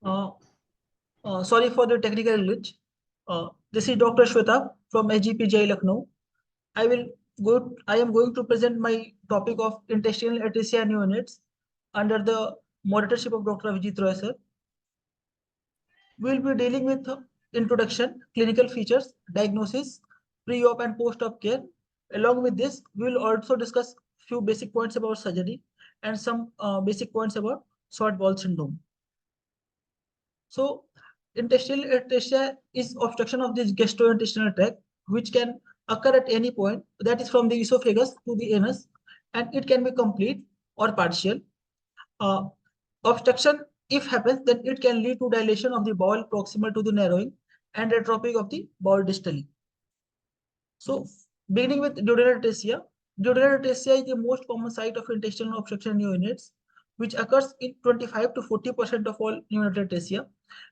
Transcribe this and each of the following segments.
Uh, Sorry for the technical glitch. This is Dr. Shwetabh from SGPGI Lucknow. I am going to present my topic of intestinal atresia neonates under the moderatorship of Dr. Abhijeet Roy sir. We will be dealing with introduction, clinical features, diagnosis, pre-op and post-op care. Along with this, we will also discuss few basic points about surgery and some basic points about short bowel syndrome. So, intestinal atresia is obstruction of this gastrointestinal tract, which can occur at any point, that is from the esophagus to the anus, and it can be complete or partial. Uh, Obstruction, if happens, then it can lead to dilation of the bowel proximal to the narrowing and atrophy of the bowel distally. So, beginning with duodenal atresia, duodenal atresia is the most common site of intestinal obstruction in neonates, which occurs in 25 to 40% of all neonatal atresia,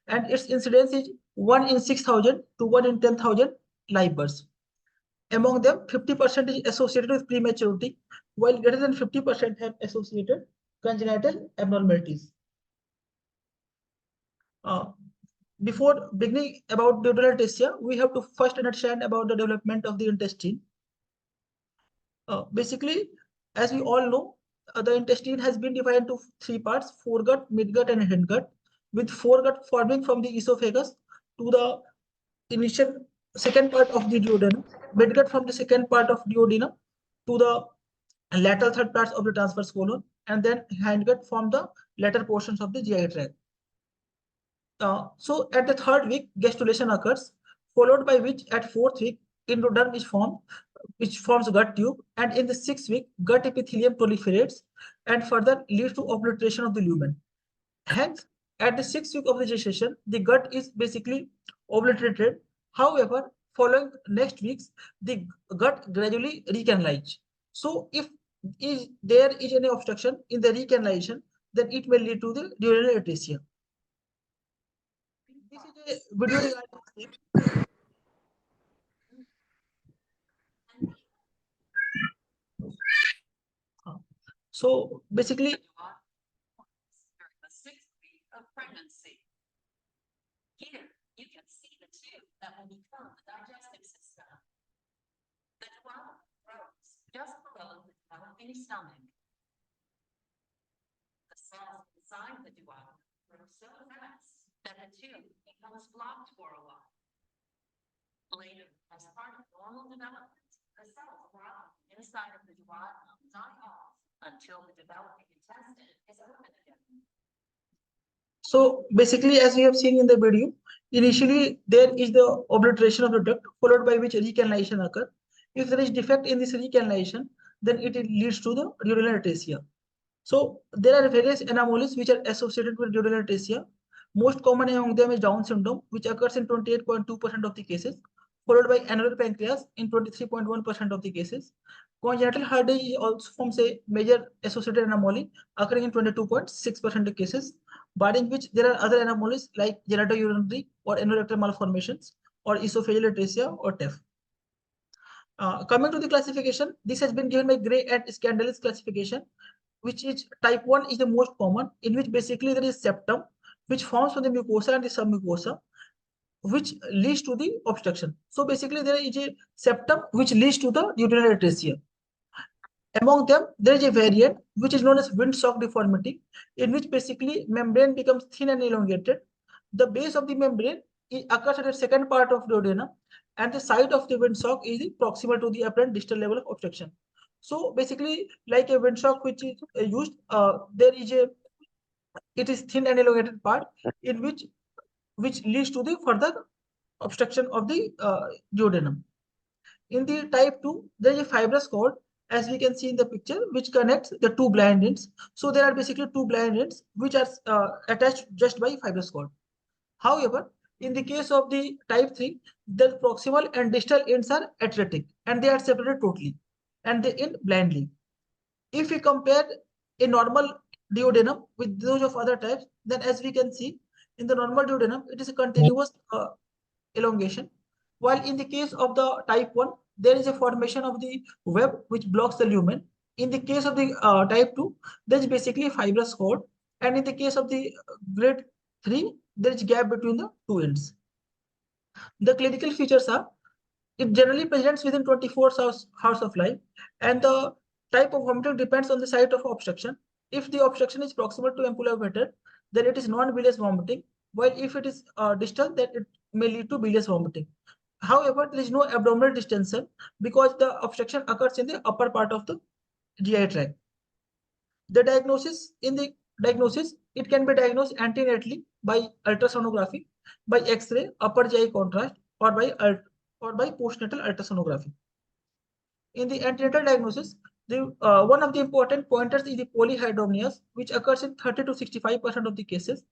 and its incidence is 1 in 6,000 to 1 in 10,000 live births. Among them, 50% is associated with prematurity, while greater than 50% have associated congenital abnormalities. Uh, Before beginning about duodenal atresia, we have to first understand about the development of the intestine. Basically, as we all know, the intestine has been divided into three parts: foregut, midgut, and hindgut, with foregut forming from the esophagus to the initial second part of the duodenum, midgut from the second part of duodenum to the lateral third parts of the transverse colon, and then hindgut from the latter portions of the GI tract. So at the third week, gastrulation occurs, followed by which at fourth week, endoderm is formed, which forms gut tube, and in the sixth week, gut epithelium proliferates and further leads to obliteration of the lumen. Hence, at the sixth week of the gestation, the gut is basically obliterated. However, following next weeks, the gut gradually recanalizes. So, if there is any obstruction in the recanalization, then it may lead to the duodenal atresia. This is a video regarding the same. So basically, during the sixth week of pregnancy. Here, you can see the tube that will become the digestive system. The duodenum grows just below the developing stomach. The cells inside the duodenum grow so fast that the tube becomes blocked for a while. Later, as part of normal development, the cells around inside of the duodenum die off until the developing intestine is open again. so basically, as we have seen in the video, initially there is the obliteration of the duct, followed by which recanalization occurs. If there is defect in this recanalization, then it leads to the duodenal atresia. So there are various anomalies which are associated with duodenal atresia. Most common among them is Down syndrome, which occurs in 28.2% of the cases, followed by annular pancreas in 23.1% of the cases. Congenital heart disease also forms a major associated anomaly, occurring in 22.6% of cases, barring which there are other anomalies like genitourinary or anorectal malformations or esophageal atresia or TEF. Coming to the classification, this has been given by Gray and Scandalous classification, which is type 1 is the most common, in which basically there is septum, which forms from the mucosa and the submucosa, which leads to the obstruction. So basically there is a septum which leads to the duodenal atresia. Among them, there is a variant which is known as windsock deformity, in which basically membrane becomes thin and elongated. The base of the membrane occurs at the second part of duodenum, and the site of the windsock is proximal to the apparent distal level of obstruction. So basically, like a windsock which is used, there is a it is thin and elongated part in which leads to the further obstruction of the duodenum. In the type 2, there is a fibrous cord, as we can see in the picture, which connects the two blind ends. So there are basically two blind ends which are attached just by fibrous cord. However, in the case of the type 3, the proximal and distal ends are atretic and they are separated totally and they end blindly. If we compare a normal duodenum with those of other types, then as we can see in the normal duodenum, it is a continuous elongation. While in the case of the type 1, there is a formation of the web which blocks the lumen. In the case of the type 2, there is basically a fibrous cord. And in the case of the grade 3, there is gap between the two ends. The clinical features are, it generally presents within 24 hours of life, and the type of vomiting depends on the site of obstruction. If the obstruction is proximal to ampulla of then it is non-bilious vomiting, while if it is distal, then it may lead to bilious vomiting. However, there is no abdominal distension because the obstruction occurs in the upper part of the GI tract. The diagnosis, it can be diagnosed antenatally by ultrasonography, by X-ray, upper GI contrast, or by postnatal ultrasonography. In the antenatal diagnosis, one of the important pointers is the polyhydramnios, which occurs in 30 to 65% of the cases.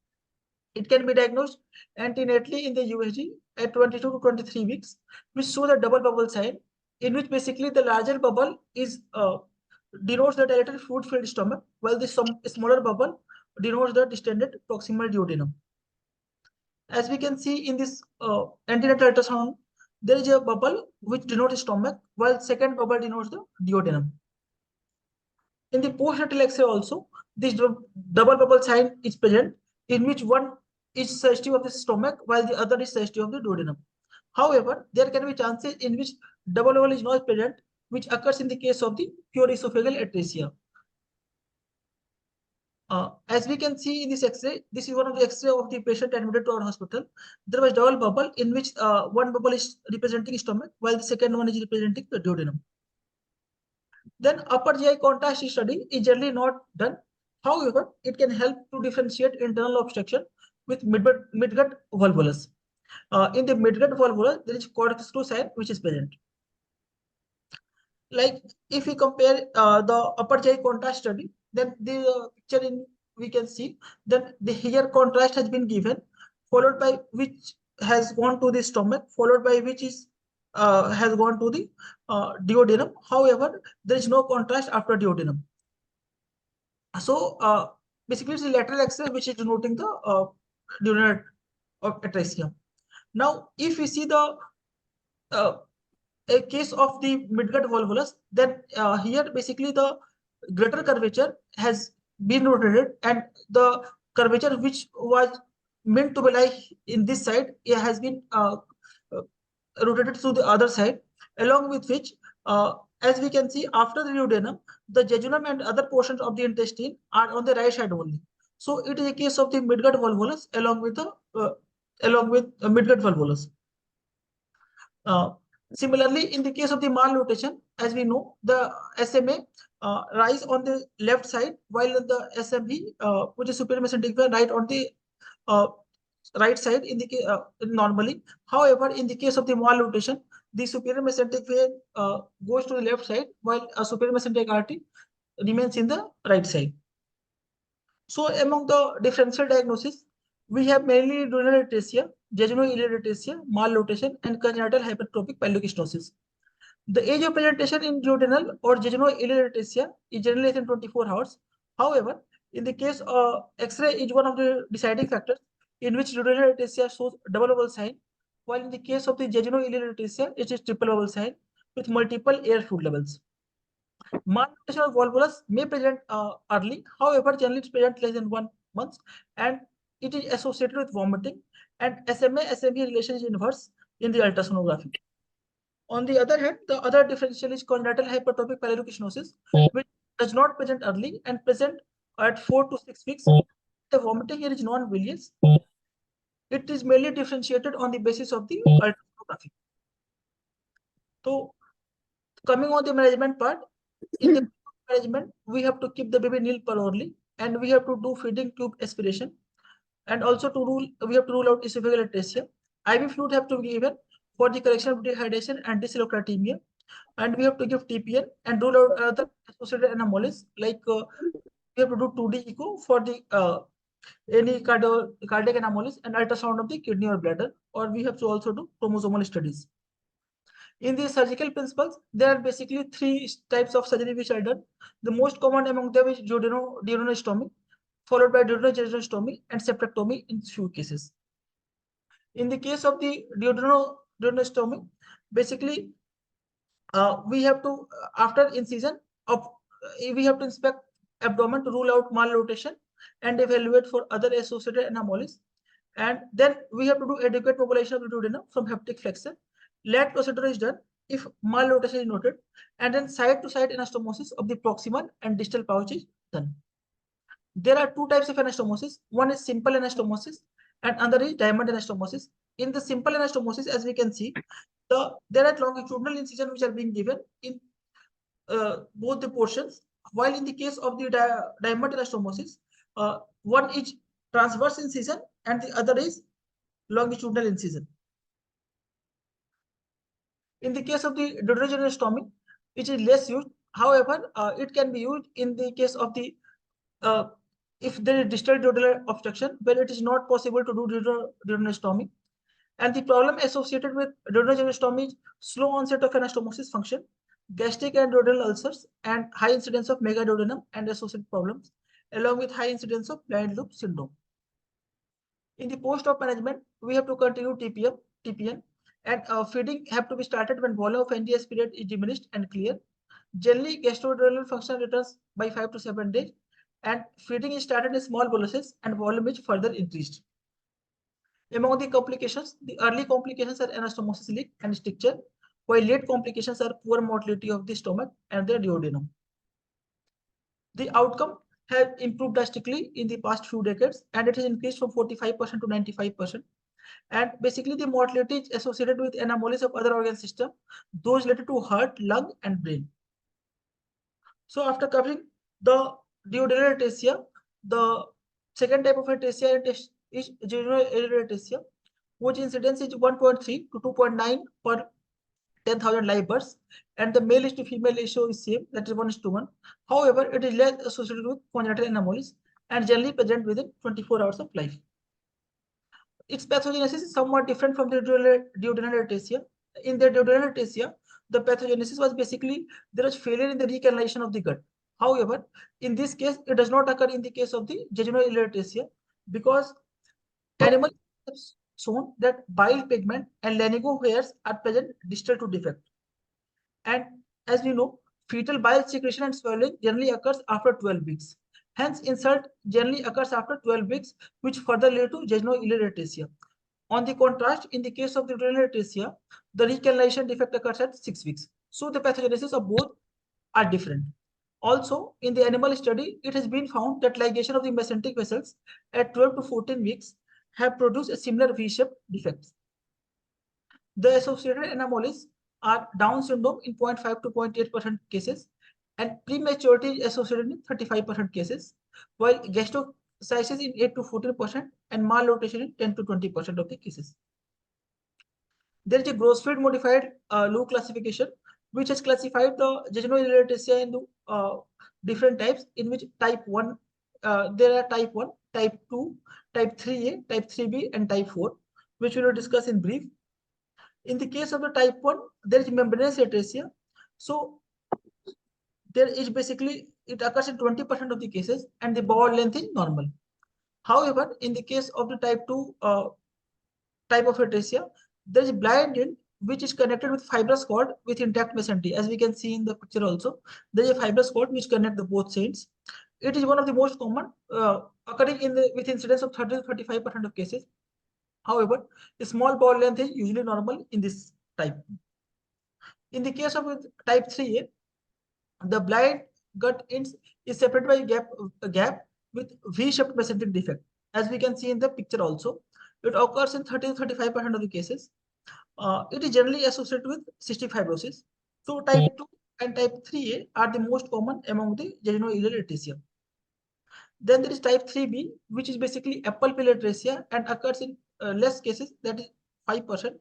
It can be diagnosed antenatally in the USG at 22 to 23 weeks, which shows a double bubble sign, in which basically the larger bubble is denotes the dilated fluid-filled stomach, while the smaller bubble denotes the distended proximal duodenum. As we can see in this antenatal ultrasound, there is a bubble which denotes stomach, while second bubble denotes the duodenum. In the postnatal X-ray also, this double bubble sign is present, in which one is suggestive of the stomach, while the other is suggestive of the duodenum. However, there can be chances in which double bubble is not present, which occurs in the case of the pure esophageal atresia. As we can see in this X-ray, this is one of the X-ray of the patient admitted to our hospital. There was double bubble in which one bubble is representing stomach, while the second one is representing the duodenum. Then upper GI contrast study is generally not done. However, it can help to differentiate internal obstruction with midgut volvulus. In the midgut volvulus, there is cortex 2 sign which is present. Like if we compare the upper GI contrast study, then the picture in we can see that the here contrast has been given, followed by which has gone to the stomach, followed by which is has gone to the duodenum. However, there is no contrast after duodenum. So basically, it's the lateral X-ray which is denoting the duodenal atresia. Now, if we see the a case of the midgut volvulus, then here basically the greater curvature has been rotated, and the curvature which was meant to be like in this side, it has been rotated to the other side, along with which, as we can see, after the duodenum, the jejunum and other portions of the intestine are on the right side only. So it is a case of the midgut volvulus along with the midgut volvulus. Similarly, in the case of the malrotation, as we know, the SMA rise on the left side, while the SMV, which is superior mesenteric vein, right on the right side in the normally. However, in the case of the malrotation, the superior mesenteric vein goes to the left side, while a superior mesenteric artery remains in the right side. So, among the differential diagnosis, we have mainly duodenal atresia, jejunal-ileal atresia, malrotation, and congenital hypertrophic pyrolucinosis. The age of presentation in duodenal or jejunal-ileal atresia is generally within 24 hours. However, in the case of X-ray is one of the deciding factors in which duodenal atresia shows double bubble sign, while in the case of the jejunal-ileal atresia, it is triple bubble sign with multiple air fluid levels. Malnutrition of volvulus may present early, however, generally it's present less than 1 month, and it is associated with vomiting, and SMA-SME relation is inverse in the ultrasonography. On the other hand, the other differential is congenital hypertrophic pyrolucinosis, which does not present early and present at 4 to 6 weeks. The vomiting here is non-bilious. It is mainly differentiated on the basis of the ultrasonography. So, coming on the management part, in the management, we have to keep the baby nil per hourly, and we have to do feeding tube aspiration, and also we have to rule out esophageal atresia. IV fluid have to be given for the correction of dehydration and dyslocratemia, and we have to give TPN and rule out other associated anomalies, like we have to do 2D echo for the any cardiac anomalies and ultrasound of the kidney or bladder, or we have to also do chromosomal studies. In the surgical principles, there are basically 3 types of surgery which are done. The most common among them is duodenostomy, followed by duodenojejunectomy and septectomy in few cases. In the case of the duodenostomy, basically we have to, after incision, we have to inspect abdomen to rule out malrotation and evaluate for other associated anomalies. And then we have to do adequate mobilization of the duodenum from hepatic flexor. Lat procedure is done if malrotation is noted, and then side to side anastomosis of the proximal and distal pouch is done. There are two types of anastomosis. One is simple anastomosis and another is diamond anastomosis. In the simple anastomosis, as we can see, there are longitudinal incisions which are being given in both the portions, while in the case of the diamond anastomosis, one is transverse incision and the other is longitudinal incision. In the case of the duodenectomy, which is less used, however, it can be used in the case of the uh, if there is distal duodenal obstruction where it is not possible to do duodenectomy. And the problem associated with duodenectomy is slow onset of anastomosis function, gastric and duodenal ulcers, and high incidence of megaduodenum and associated problems, along with high incidence of blind loop syndrome. In the post-op management, we have to continue TPN, and feeding have to be started when volume of NDS period is diminished and clear. Generally, gastroduodenal function returns by 5 to 7 days, and feeding is started in small boluses and volume is further increased. Among the complications, the early complications are anastomosis leak and stricture, while late complications are poor motility of the stomach and the duodenum. The outcome has improved drastically in the past few decades, and it has increased from 45% to 95%. And basically, the mortality is associated with anomalies of other organ system, those related to heart, lung, and brain. So after covering the duodenal atresia, the second type of atresia is general atresia, which incidence is 1.3 to 2.9 per 10,000 live births, and the male is to female ratio is same, that is 1:1. However, it is less associated with congenital anomalies and generally present within 24 hours of life. Its pathogenesis is somewhat different from the duodenal atresia. In the duodenal atresia, the pathogenesis was basically there was failure in the recanalization of the gut. However, in this case, it does not occur in the case of the jejunal atresia because animal have shown that bile pigment and lanugo hairs are present distal to defect. And as we know, fetal bile secretion and swelling generally occurs after 12 weeks. Hence, insult generally occurs after 12 weeks, which further lead to jejunal atresia. On the contrast, in the case of the duodenal atresia, the recanalization defect occurs at 6 weeks. So the pathogenesis of both are different. Also, in the animal study, it has been found that ligation of the mesenteric vessels at 12 to 14 weeks have produced a similar V-shaped defects. The associated anomalies are Down syndrome in 0.5 to 0.8% cases, and prematurity is associated in 35% cases, while gastroschisis in 8 to 14% and malnutrition in 10 to 20% of the cases. There is a gross-fed modified Lou classification, which has classified the jejunal atresia into different types, in which type 1, there are type 1, type 2, type 3A, type 3B, and type 4, which we will discuss in brief. In the case of the type 1, there is membranous atresia. So there is basically, it occurs in 20% of the cases and the bowel length is normal. However, in the case of the type 2 type of atresia, there is blind end which is connected with fibrous cord with intact mesentery. As we can see in the picture also, there is a fibrous cord which connect the both sides. It is one of the most common occurring in the with incidence of 30 to 35% of cases. However, the small bowel length is usually normal in this type. In the case of type 3A, the blind gut is separated by a gap with V-shaped mesenteric defect. As we can see in the picture also, it occurs in 30 to 35% of the cases. It is generally associated with cystic fibrosis. So type 2 and type 3A are the most common among the jejunal atresia. Then there is type 3B, which is basically apple peel atresia and occurs in less cases, that is 5%,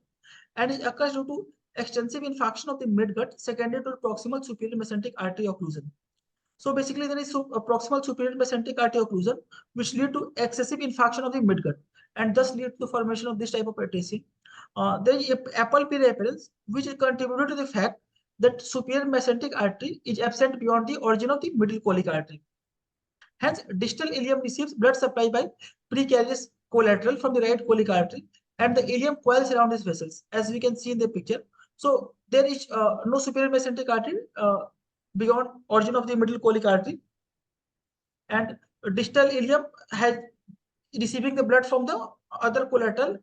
and it occurs due to extensive infarction of the midgut secondary to proximal superior mesenteric artery occlusion. So basically, there is a proximal superior mesenteric artery occlusion, which lead to excessive infarction of the midgut and thus lead to the formation of this type of atresia. There is apple peel appearance, which is contributed to the fact that superior mesenteric artery is absent beyond the origin of the middle colic artery. Hence, distal ileum receives blood supply by precarious collateral from the right colic artery, and the ileum coils around these vessels, as we can see in the picture. So there is no superior mesenteric artery beyond origin of the middle colic artery, and distal ileum has receiving the blood from the other collateral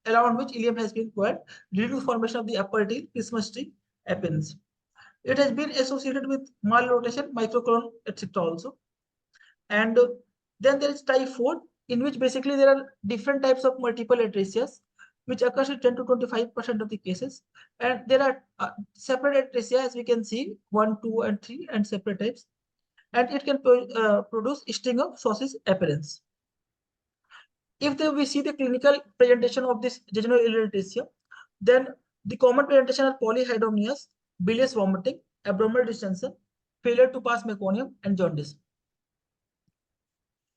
around which ileum has been coiled, leading to formation of the upper T Christmas tree appearance. It has been associated with malrotation, microcolon, etc. also. And then there is type 4, in which basically there are different types of multiple atresias, which occurs in 10 to 25% of the cases. And there are separate atresia, as we can see, 1, 2, and 3, and separate types. And it can produce sting of sausage appearance. If we see the clinical presentation of this jejunal atresia, then the common presentation are polyhydramnios, bilious vomiting, abdominal distension, failure to pass meconium, and jaundice.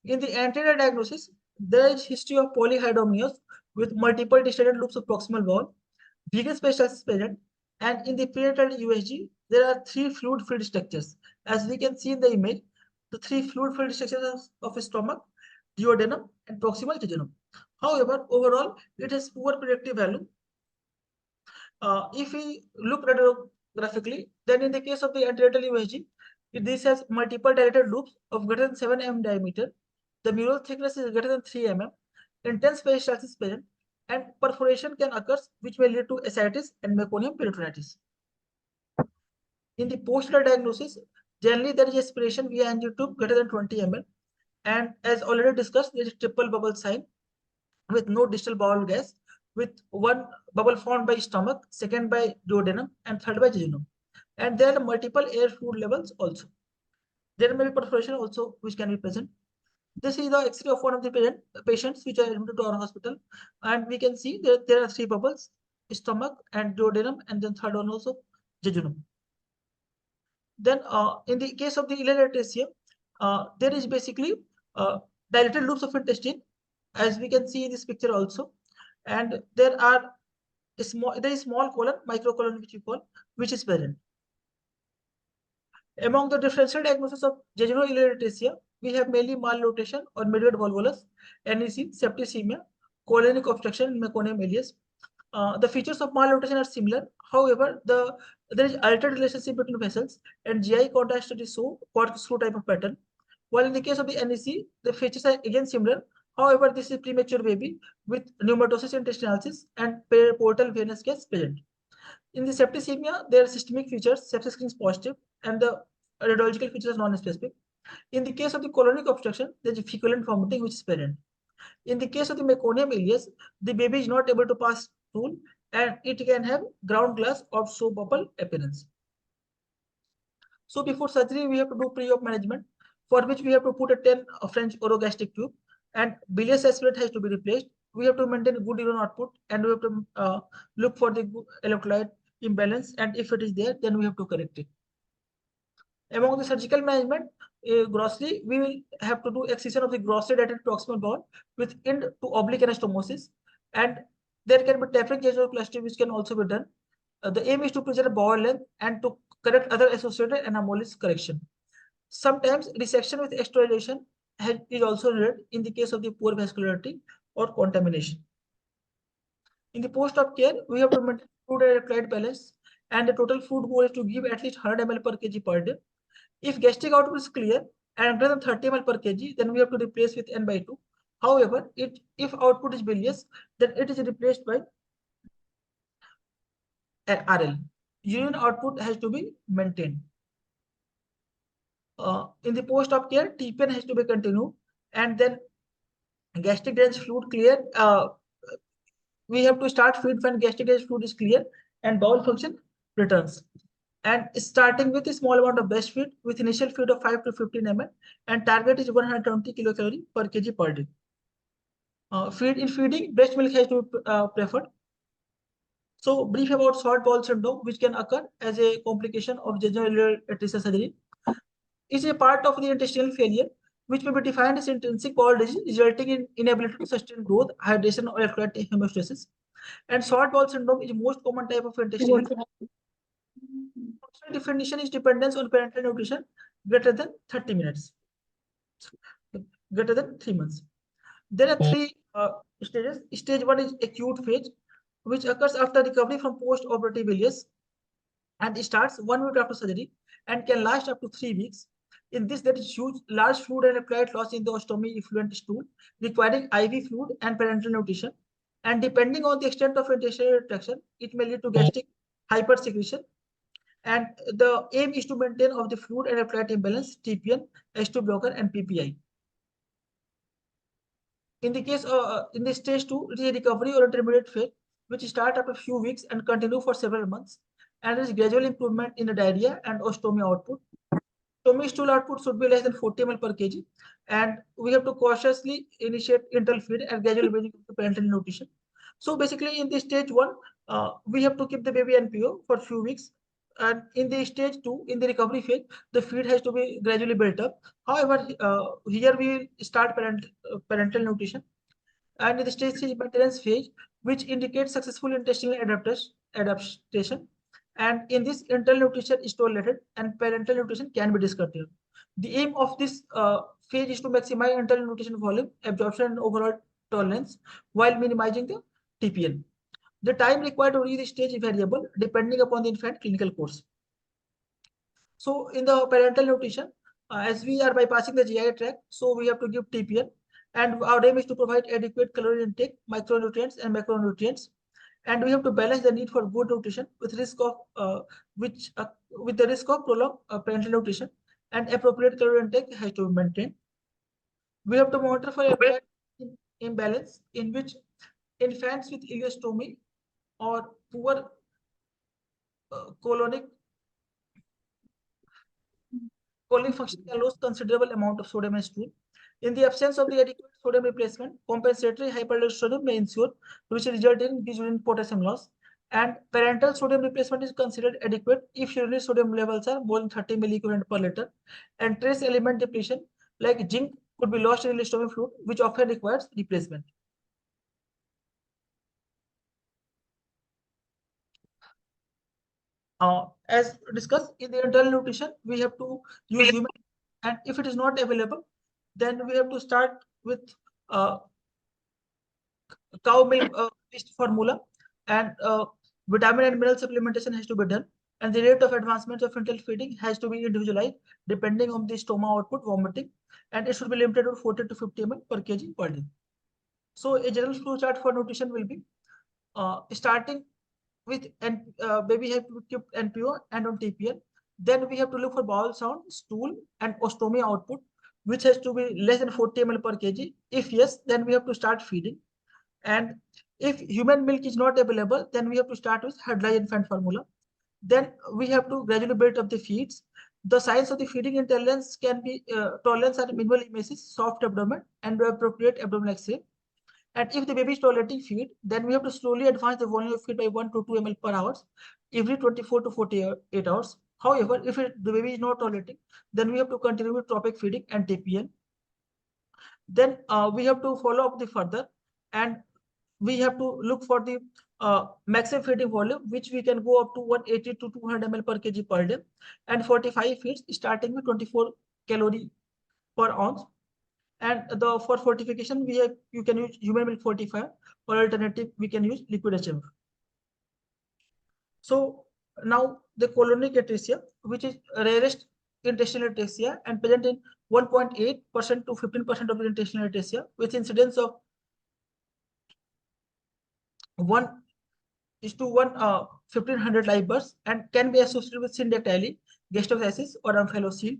In the anterior diagnosis, there is history of polyhydramnios with multiple distended loops of proximal wall, vegan specials present, and in the prenatal USG, there are 3 fluid-filled structures. As we can see in the image, the 3 fluid-filled structures of stomach, duodenum, and proximal jejunum. However, overall, it has poor predictive value. If we look radiographically, then in the case of the antenatal USG, this has multiple dilated loops of greater than 7 mm diameter. The mural thickness is greater than 3 mm. Intense peristalsis is present, and perforation can occur, which may lead to ascites and meconium peritonitis. In the posterior diagnosis, generally there is aspiration via angiogram greater than 20 mm, and as already discussed, there is triple bubble sign with no distal bowel gas, with one bubble formed by stomach, second by duodenum, and third by jejunum. And there are multiple air fluid levels also. There may be perforation also which can be present. This is the X-ray of one of the patients which are admitted to our hospital, and we can see that there are 3 bubbles: stomach and duodenum, and then third one also jejunum. Then in the case of the ileal atresia, there is basically dilated loops of intestine, as we can see in this picture also, and there is small colon, microcolon, which we call, which is present. Among the differential diagnosis of jejunal ileal atresia, we have mainly malrotation or midway volvulus, NEC, septicemia, colonic obstruction, and meconium ileus. The features of malrotation are similar. However, there is altered relationship between vessels, and GI contrast studies show corkscrew type of pattern. While in the case of the NEC, the features are again similar. However, this is premature baby with pneumatosis intestinalis and periportal venous gas present. In the septicemia, there are systemic features, sepsis screen is positive, and the radiological features are non-specific. In the case of the colonic obstruction, there is feculent vomiting which is present. In the case of the meconium ileus, the baby is not able to pass stool, and it can have ground glass or soap bubble appearance. So before surgery, we have to do pre-op management, for which we have to put a 10 French orogastric tube, and bilious aspirate has to be replaced. We have to maintain good urine output, and we have to look for the electrolyte imbalance, and if it is there, then we have to correct it. Among the surgical management, grossly, we will have to do excision of the grossly dilated proximal bowel with end to oblique anastomosis, and there can be tapering geniculoplasty which can also be done. The aim is to preserve bowel length and to correct other associated anomalies correction. Sometimes resection with extravasation is also needed in the case of the poor vascularity or contamination. In the post-op care, we have to maintain food and electrolyte balance, and the total food goal is to give at least 100 ml per kg per day. If gastric output is clear and greater than 30 ml per kg, then we have to replace with N/2. However, if output is bilious, then it is replaced by RL. Urine output has to be maintained. In the post-op care, TPN has to be continued, and then gastric drainage fluid clear. We have to start feed when gastric drainage fluid is clear and bowel function returns. And starting with a small amount of breast feed with initial feed of 5 to 15 ml, and target is 120 kilocalorie per kg per day. In feeding, breast milk has to be preferred. So brief about short bowel syndrome, which can occur as a complication of jejunal atresia surgery. Is a part of the intestinal failure, which may be defined as intrinsic bowel disease resulting in inability to sustain growth, hydration, or electrolyte homeostasis. And short bowel syndrome is the most common type of intestinal failure. Definition is dependence on parenteral nutrition greater than 30 minutes, greater than 3 months. There are 3 stages. Stage 1 is acute phase, which occurs after recovery from post-operative ileus, and it starts 1 week after surgery and can last up to 3 weeks. In this, there is huge, large fluid and applied loss in the ostomy effluent stool, requiring IV fluid and parenteral nutrition. And depending on the extent of intestinal retraction, it may lead to gastric hypersecretion. And the aim is to maintain of the fluid and applied imbalance, TPN, H2 blocker, and PPI. In the case in the stage 2, it is a recovery or intermediate phase, which start after a few weeks and continue for several months. And there is gradual improvement in the diarrhea and ostomy output. Ostomy stool output should be less than 40 ml per kg. And we have to cautiously initiate enteral feed and gradually bringing to parenteral nutrition. So basically in the stage 1, we have to keep the baby NPO for a few weeks. And in the stage 2, in the recovery phase, the feed has to be gradually built up. However, here we will start parental nutrition. And in the stage 3 maintenance phase, which indicates successful intestinal adaptation. And in this, enteral nutrition is tolerated and parental nutrition can be discontinued. The aim of this phase is to maximize enteral nutrition volume, absorption, and overall tolerance while minimizing the TPN. The time required to reach this stage is variable depending upon the infant clinical course. So in the parental nutrition, as we are bypassing the GI tract, so we have to give TPN, and our aim is to provide adequate calorie intake, micronutrients, and macronutrients. And we have to balance the need for good nutrition with with the risk of prolonged parental nutrition, and appropriate calorie intake has to be maintained. We have to monitor for applied imbalance in which infants with ileostomy or poor colonic function can lose considerable amount of sodium in stool. In the absence of the adequate sodium replacement, compensatory hyperaldosteronism may ensure, which result in urine potassium loss. And parental sodium replacement is considered adequate if urinary sodium levels are more than 30 milliequivalent per liter. And trace element depletion, like zinc, could be lost in ileostomy fluid, which often requires replacement. As discussed in the internal nutrition, we have to use human, and if it is not available, then we have to start with cow milk based formula, and vitamin and mineral supplementation has to be done. And the rate of advancement of enteral feeding has to be individualized depending on the stoma output, vomiting, and it should be limited to 40 to 50 ml per kg per day. So a general flow chart for nutrition will be starting with baby have to keep NPO and on TPN. Then we have to look for bowel sound, stool, and ostomy output, which has to be less than 40 ml per kg. If yes, then we have to start feeding. And if human milk is not available, then we have to start with hard-dry infant formula. Then we have to gradually build up the feeds. The signs of the feeding intolerance can be tolerance are minimal emesis, soft abdomen, and appropriate abdominal X-ray. And if the baby is tolerating feed, then we have to slowly advance the volume of feed by 1 to 2 ml per hour every 24 to 48 hours. However, if the baby is not tolerating, then we have to continue with tropic feeding and TPN. Then we have to follow up the further, and we have to look for the maximum feeding volume, which we can go up to 180 to 200 ml per kg per day, and 45 feeds starting with 24 calorie per ounce. And for fortification, you can use human milk fortifier, or alternative we can use liquid HMF. So now the colonic atresia, which is rarest intestinal atresia and present in 1.8% to 15% of the intestinal atresia, with incidence of 1:1,500 live births, and can be associated with syndactyly, gastroschisis, or amphiloceal.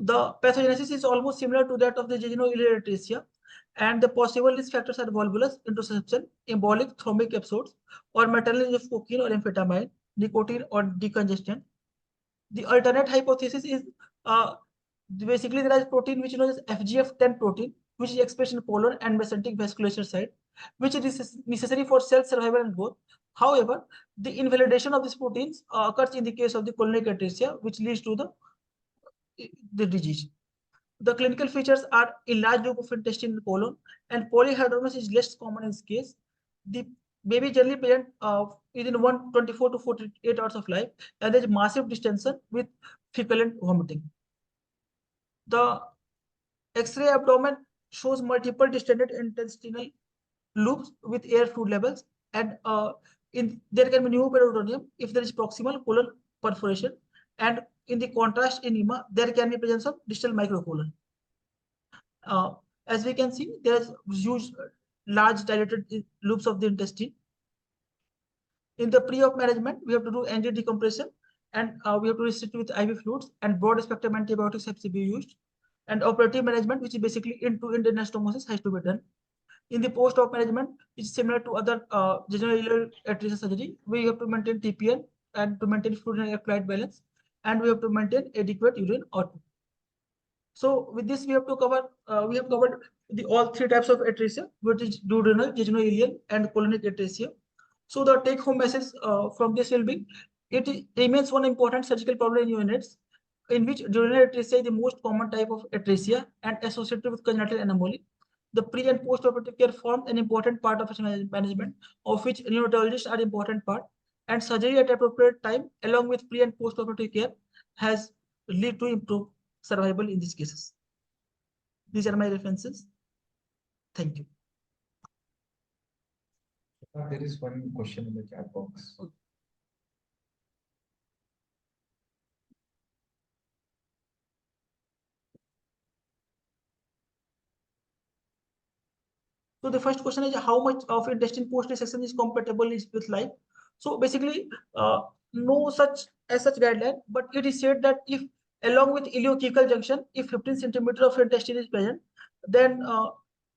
The pathogenesis is almost similar to that of the jejunal atresia, and the possible risk factors are volvulus intussusception, embolic thrombic episodes, or maternal use of cocaine or amphetamine, nicotine, or decongestant. The alternate hypothesis is basically there is protein which is known as FGF10 protein, which is expressed in colon and mesenteric vasculature site, which is necessary for cell survival and growth. However, the invalidation of these proteins occurs in the case of the colonic atresia, which leads to the disease. The clinical features are enlarged loop of intestine and colon, and polyhydramnios is less common in this case. The baby generally present within 124 to 48 hours of life, and there is massive distension with fecal vomiting. The X-ray abdomen shows multiple distended intestinal loops with air fluid levels, and there can be pneumoperitoneum if there is proximal colon perforation, and in the contrast enema, there can be presence of distal microcolon. As we can see, there is huge, large dilated loops of the intestine. In the pre-op management, we have to do angio decompression, and we have to restrict with IV fluids, and broad spectrum antibiotics have to be used. And operative management, which is basically end-to-end anastomosis, has to be done. In the post-op management, it's similar to other general atresia surgery. We have to maintain TPN and to maintain fluid and electrolyte balance, and we have to maintain adequate urine output. So with this, we have covered all three types of atresia, which is duodenal, jejunal, and colonic atresia. So the take-home message from this will be: it remains one important surgical problem in neonates, in which duodenal atresia is the most common type of atresia and associated with congenital anomaly. The pre and post-operative care form an important part of its management, of which neonatologists are important part, and surgery at appropriate time, along with pre and post-operative care, has lead to improved survival in these cases. These are my references. Thank you. There is one question in the chat box. Okay. So the first question is, how much of intestine post-resection is compatible with life? So basically, no such guideline, but it is said that if along with ileocecal junction, if 15 centimeter of intestine is present, then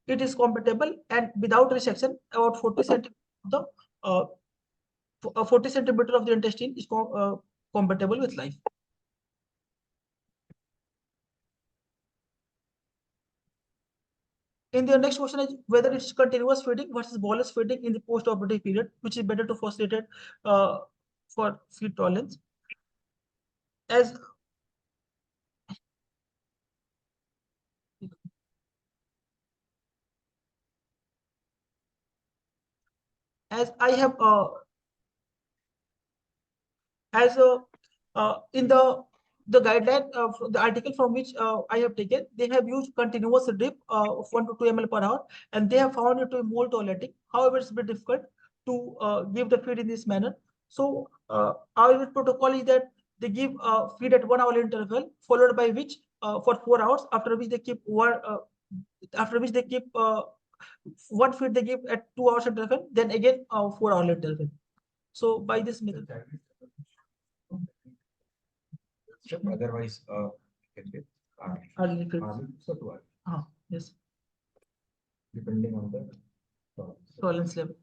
it is compatible, and without resection, about 40 centimeter of the intestine is compatible with life. In the next question is whether it's continuous feeding versus bolus feeding in the post-operative period, which is better to facilitate for feed tolerance. As I have in the guideline of the article from which I have taken, they have used continuous drip of 1 to 2 ml per hour, and they have found it to be more tolerating. However, it's a bit difficult to give the feed in this manner. So our protocol is that they give feed at 1 hour interval, followed by which for 4 hours, after which they keep one feed they give at 2 hours interval, then again 4 hour interval. So by this method. Otherwise, yes, depending on the tolerance level.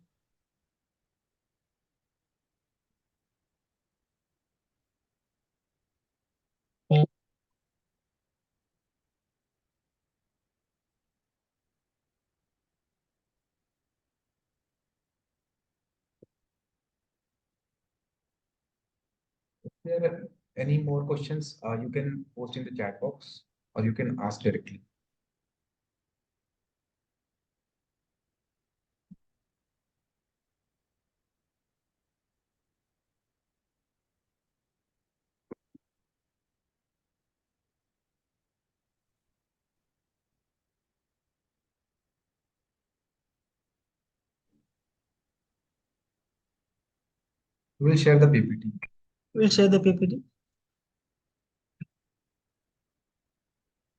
If there are any more questions, you can post in the chat box or you can ask directly. We will share the PPT. We'll share the PPT.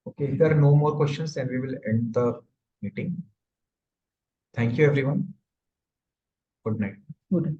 Okay, if there are no more questions, then we will end the meeting. Thank you, everyone. Good night. Good.